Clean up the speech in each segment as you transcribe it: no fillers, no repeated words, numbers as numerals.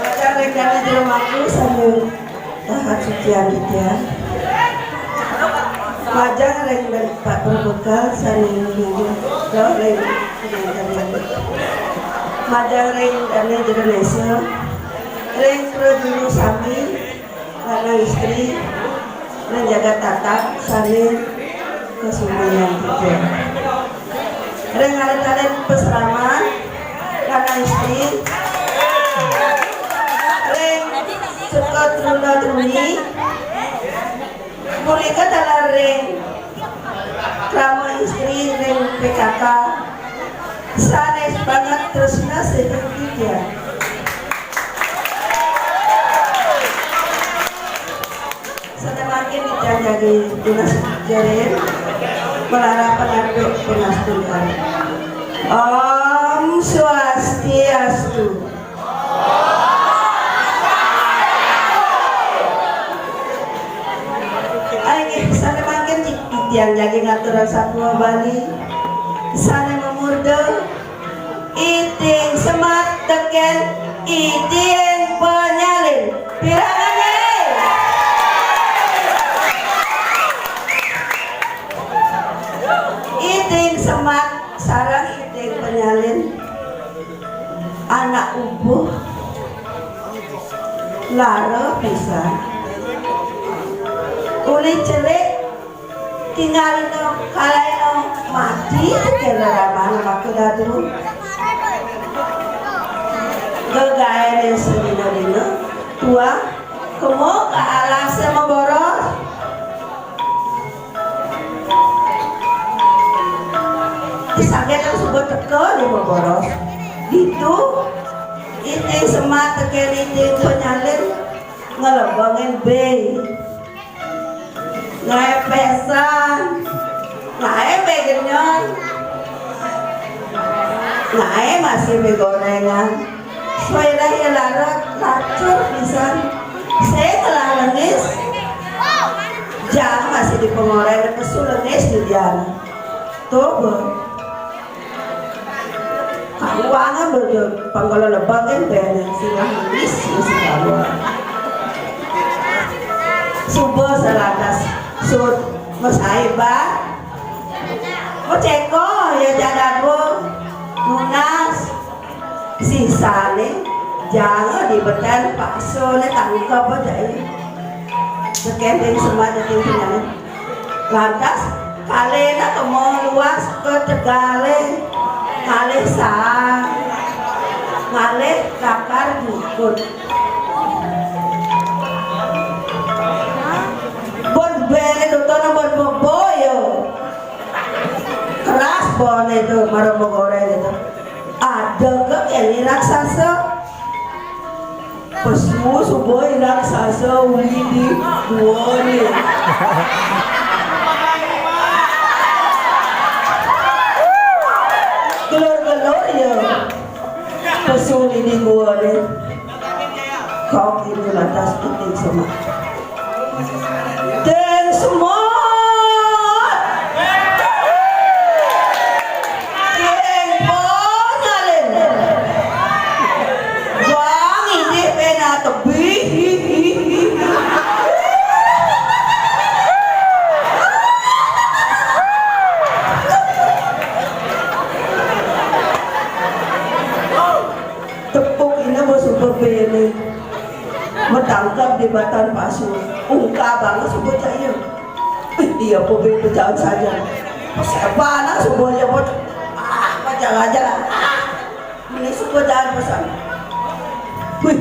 Baca rencana di rumahku sambil tahan sucian gitu ya. Majang reng dari Pak Berbekal sambil minggu jauh reng Majang reng dari Indonesia reng dulu sami karena istri menjaga tatap saling kesumbangan gitu. Reng alit-alit peseraman karena istri reng suka trunda-truni mulika dalam reng rama istri reng PKK sanes banget terusnya sedikit ya. Makin dijaga dinas jarin melarang pengaduk pengasturan. Om Swastiastu. Ayo sana makin yang jaga ngaturan Sapua Bali sana memurdo iting semat teken iting penyalin pirangannya. Iting semat sarang iting penyalin anak ubuh lara bisa uli celik tinggal no kalai no mati kena ramah maku dadu gagaya yang sedina-dina tua kemo ke alas sama boros sakit yang suka teka di boros itu iting semat teken iting penyalin ngelembangin bay ngepesan begenyon masih begorengan supaya ya larat lacur bisa saya telah lengis jam masih di pengoreng kesul lengis di diana tuh keuangan berjauh panggala lebagan dan silang manis masih kaluan subuh selatas sud masaibat mau ceko ya jadago lunas sisa nih jangan dibetan pakso nih tangkap aja ini sekending semua jadi punya lantas kalena kemau luas ke tegale ngalih sang ngalih kakar dukun bon bere dotono bon boboyo keras bon itu marah goreng itu ada ke ini raksasa pesmu suboi raksasa widi duoni gelor ya pesul ini gua deh kau itu lantas penting semua dan semua metangkap di Batan Pasu ungkap banget subuh cahaya iya pobe berjalan saja siapa anak subuhnya buat macam aja lah ini subuh jalan pesan wih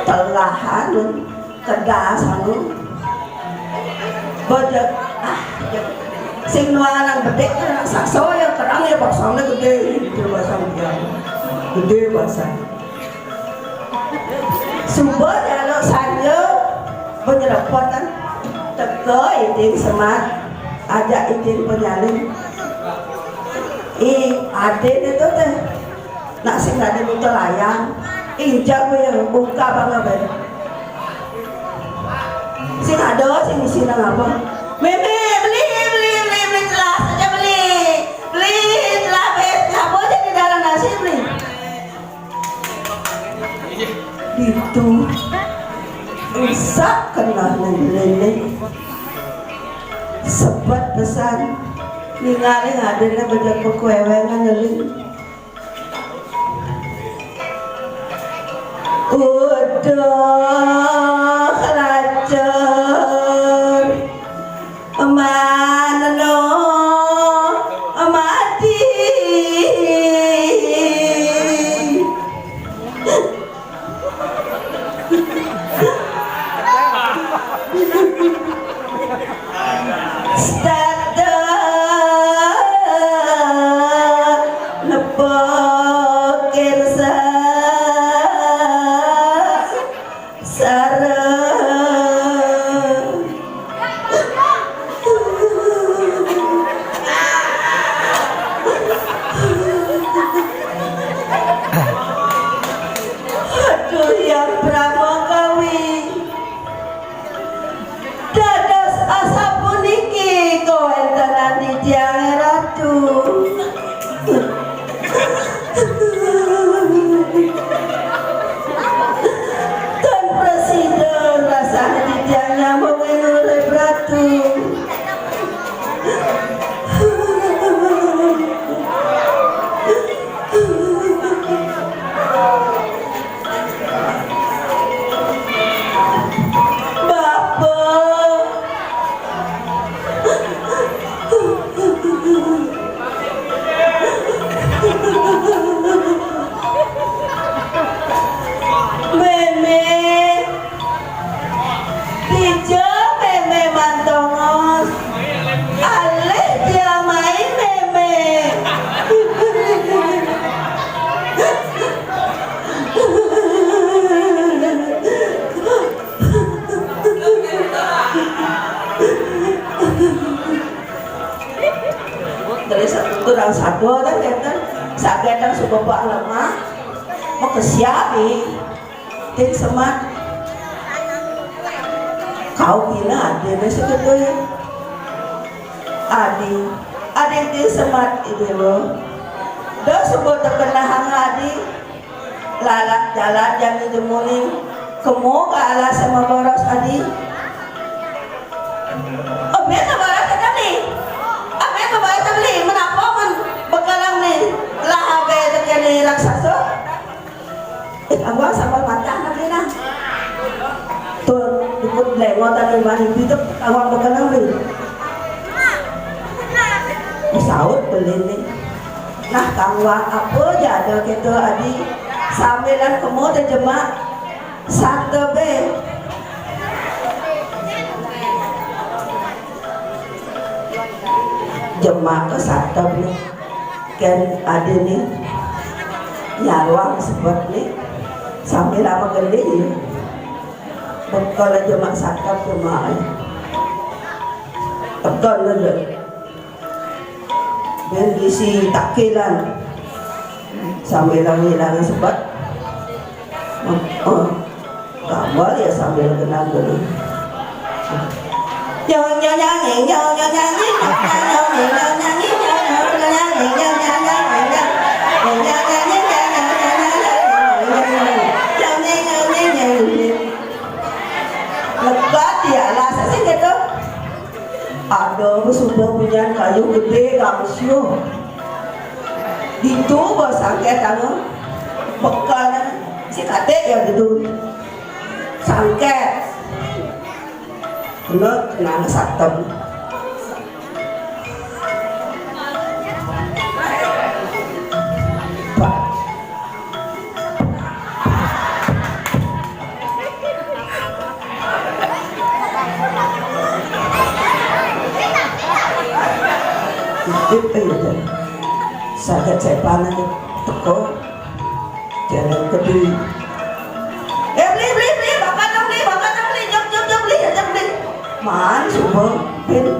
telahan kedasan bajak sing nualang bedek kan sakso yang terang ya basangnya gede basang dia gede basah sumber kalau saya penyerapan teka iting semat ajak iting penyalin adik itu teh nak sing ada butuh layang injak ya buka banget sing ada sing di sini apa meme beli sebat pesan ningali ngadenna bejak pekuewengan ngeling udah lacer mana no mati dari satu turang satu orang kata sagetan suka buat lemah mau kesiapi ting semat kau kira ada besok itu ya adi ting semat itu lo dah sebut terkenahang adi lalak jalan yang dijemunin kemu ke alas sama boros adi oh biasa boros tadi beli menapa men bekalang nih lah abe terjadi raksasa awak sama mata nanti nah tuh ikut lewat tadi mari itu awak bekalang beli saut beli nih nah kawan apa jada gitu adi sambilan kamu terjemah satu be jemaah ke satu nih kan ada nih nyawang sebab nih sambil lama gede ya kalau jemaah satu jemaah tekan aja dan isi takilan sambil hilang sebab kamu ya sambil kenal dulu ada sudah punya kayu gede gangsio itu bersangket tangan bekal si kate ya gitu sangket bener kena satem sakit saya panas teko jalan kedui beli bakal dong beli jom beli man subuh bin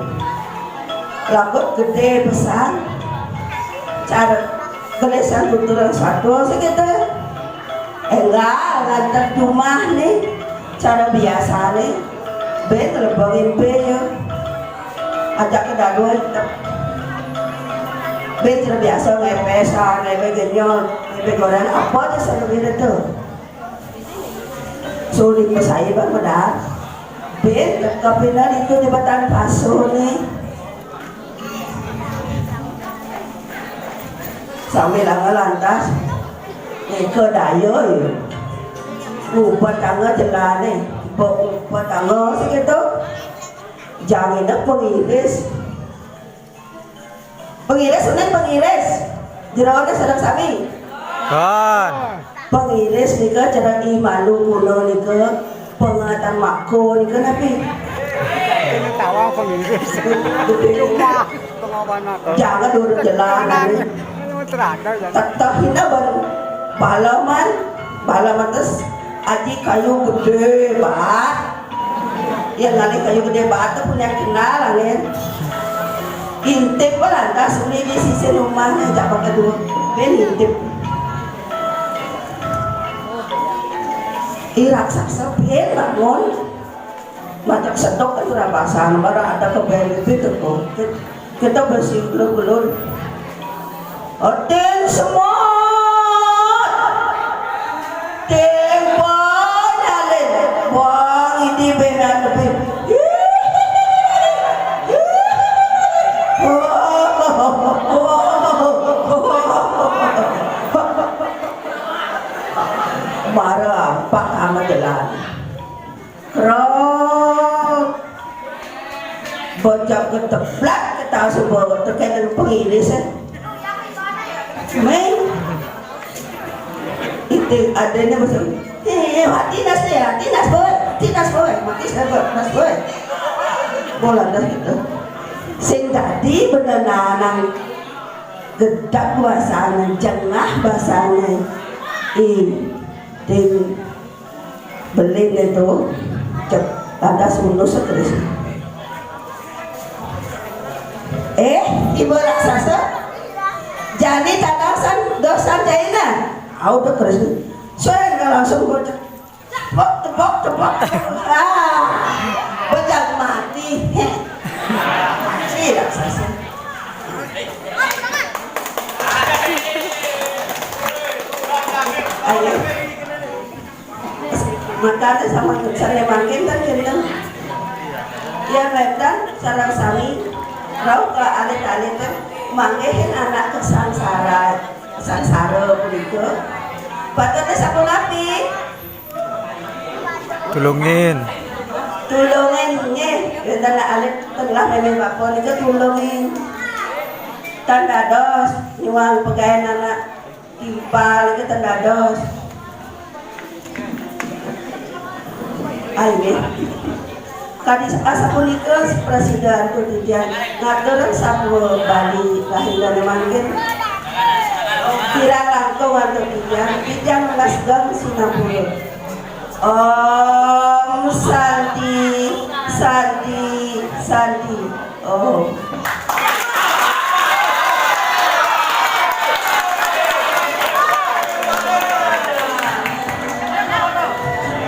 lakut gede pesan cara kelesan tuturan satu segitu enggak lantar rumah nih cara biasa nih ben terbangin be ya ajak ke dadu ben terbiasa ngepesan, ngepe genyon, ngepe goreng apa aja selebih itu sulit pesaya bang benar ben kapinan itu di Batan Paso nih sambil lantas ke daya ya lupa tangga jalan nih lupa tangga segitu jangan pengiris udah pengiris jerawatnya sedang sami kan pengiris nika cara imalu kuno nika pengatan mako nika napi ini tawa pengiris jangan duduk jalan tetap hina balaman terus aji kayu gede banget yang ngali kayu gede banget punya kenal angin intip lantas uli di sisi rumahnya jak pakai dua ben intip raksasa ben bangun macam sedok itu rapasan baru ada kebel itu tuh kita bersih belur hotel semua tempo nyalin wang ini benar lebih marah pak sama jalan kerok bocah keteplak kita sebuah terkait dengan pengirisan main itu adanya masuk tinas boy mati tinas boy bola dah gitu sing tadi beneran gedak bahasanya jengah bahasanya ting belin itu cep tanda sunus terus ibu raksasa jadi tadasan dosa China udah terus saya nggak langsung bocah tebak bocah mati si raksasa ayo makanya sama saya makin kan gendeng ya medan sarang sami rau ke alit-alit kan manggehin anak kesangsara begitu patutnya sapu napi tulungin nya kita nak alit tengah memang bakal itu tulungin tanda dos nyuang pegawai anak timpal itu tanda dos ayo kadis asa punika presiden kemudian ngaturan sapu Bali lahiran mangkin kira langkung atau bijang lasgang sinapuluh Om Santi oh